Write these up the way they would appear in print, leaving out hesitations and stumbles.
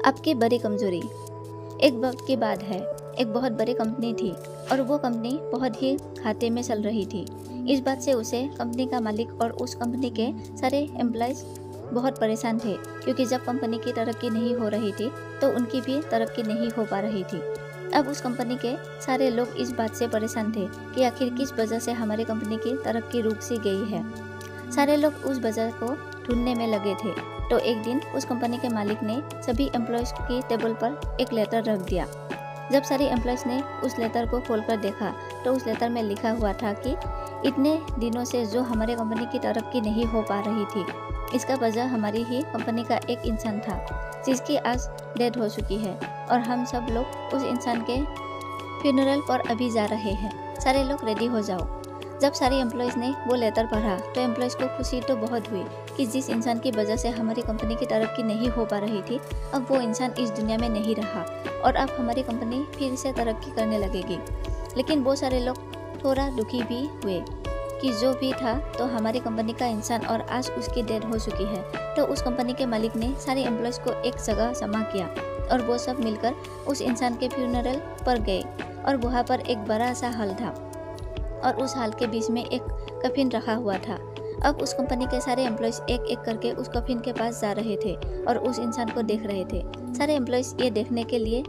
आपकी बड़ी कमजोरी। एक वक्त की बात है, एक बहुत बड़ी कंपनी थी और वो कंपनी बहुत ही खाते में चल रही थी। इस बात से उसे कंपनी का मालिक और उस कंपनी के सारे एम्प्लॉयज़ बहुत परेशान थे, क्योंकि जब कंपनी की तरक्की नहीं हो रही थी तो उनकी भी तरक्की नहीं हो पा रही थी। अब उस कंपनी के सारे लोग इस बात से परेशान थे कि आखिर किस वजह से हमारी कंपनी की तरक्की रुक सी गई है। सारे लोग उस वजह को ढूंढने में लगे थे। तो एक दिन उस कंपनी के मालिक ने सभी एम्प्लॉयज़ की टेबल पर एक लेटर रख दिया। जब सारे एम्प्लॉयज़ ने उस लेटर को खोलकर देखा तो उस लेटर में लिखा हुआ था कि इतने दिनों से जो हमारे कंपनी की तरक्की नहीं हो पा रही थी, इसका वजह हमारी ही कंपनी का एक इंसान था जिसकी आज डेथ हो चुकी है और हम सब लोग उस इंसान के फ्यूनरल पर अभी जा रहे हैं। सारे लोग रेडी हो जाओ। जब सारे एम्प्लॉयज़ ने वो लेटर पढ़ा तो एम्प्लॉयज़ को खुशी तो बहुत हुई कि जिस इंसान की वजह से हमारी कंपनी की तरक्की नहीं हो पा रही थी, अब वो इंसान इस दुनिया में नहीं रहा और अब हमारी कंपनी फिर से तरक्की करने लगेगी। लेकिन वो सारे लोग थोड़ा दुखी भी हुए कि जो भी था तो हमारी कंपनी का इंसान और आज उसकी डेथ हो चुकी है। तो उस कंपनी के मालिक ने सारे एम्प्लॉयज़ को एक जगह जमा किया और वो सब मिलकर उस इंसान के फ्यूनरल पर गए और वहाँ पर एक बड़ा सा हॉल था और उस हॉल के बीच में एक कफिन रखा हुआ था। अब उस कंपनी के सारे एम्प्लॉयज़ एक एक करके उस कफिन के पास जा रहे थे और उस इंसान को देख रहे थे। सारे एम्प्लॉयज़ ये देखने के लिए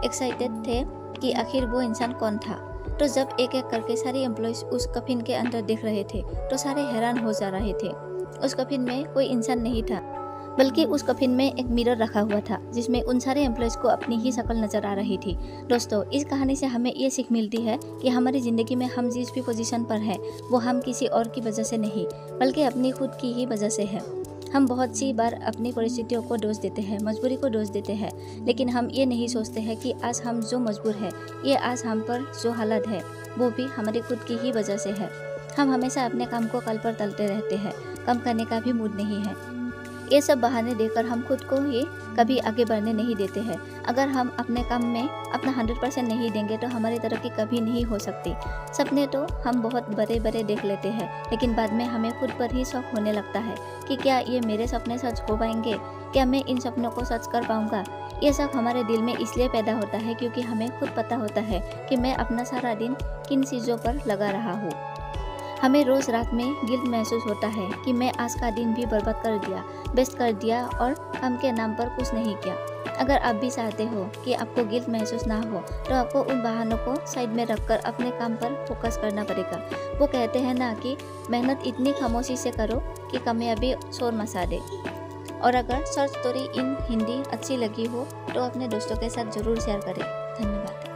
एक्साइटेड थे कि आखिर वो इंसान कौन था। तो जब एक एक करके सारे एम्प्लॉयज़ उस कफिन के अंदर देख रहे थे तो सारे हैरान हो जा रहे थे। उस कफिन में कोई इंसान नहीं था, बल्कि उस कफिन में एक मिरर रखा हुआ था जिसमें उन सारे एम्प्लॉयज़ को अपनी ही शक्ल नज़र आ रही थी। दोस्तों, इस कहानी से हमें ये सीख मिलती है कि हमारी ज़िंदगी में हम जिस भी पोजीशन पर हैं वो हम किसी और की वजह से नहीं, बल्कि अपनी खुद की ही वजह से है। हम बहुत सी बार अपनी परिस्थितियों को दोष देते हैं, मजबूरी को दोष देते हैं, लेकिन हम ये नहीं सोचते हैं कि आज हम जो मजबूर है, ये आज हम पर जो हालत है वो भी हमारी खुद की ही वजह से है। हम हमेशा अपने काम को कल पर टलते रहते हैं, कम करने का भी मूड नहीं है। ये सब बहाने देकर हम खुद को ही कभी आगे बढ़ने नहीं देते हैं। अगर हम अपने काम में अपना 100% नहीं देंगे तो हमारी तरक्की कभी नहीं हो सकती। सपने तो हम बहुत बड़े बड़े देख लेते हैं, लेकिन बाद में हमें खुद पर ही शक होने लगता है कि क्या ये मेरे सपने सच हो पाएंगे, क्या मैं इन सपनों को सच कर पाऊँगा। ये शक हमारे दिल में इसलिए पैदा होता है क्योंकि हमें खुद पता होता है कि मैं अपना सारा दिन किन चीज़ों पर लगा रहा हूँ। हमें रोज़ रात में गिल्ट महसूस होता है कि मैं आज का दिन भी बर्बाद कर दिया, वेस्ट कर दिया और काम के नाम पर कुछ नहीं किया। अगर आप भी चाहते हो कि आपको गिल्ट महसूस ना हो तो आपको उन बहानों को साइड में रखकर अपने काम पर फोकस करना पड़ेगा। वो कहते हैं ना कि मेहनत इतनी खामोशी से करो कि कामयाबी शोर मचा दे। और अगर शॉर्ट स्टोरी इन हिंदी अच्छी लगी हो तो अपने दोस्तों के साथ ज़रूर शेयर करें। धन्यवाद।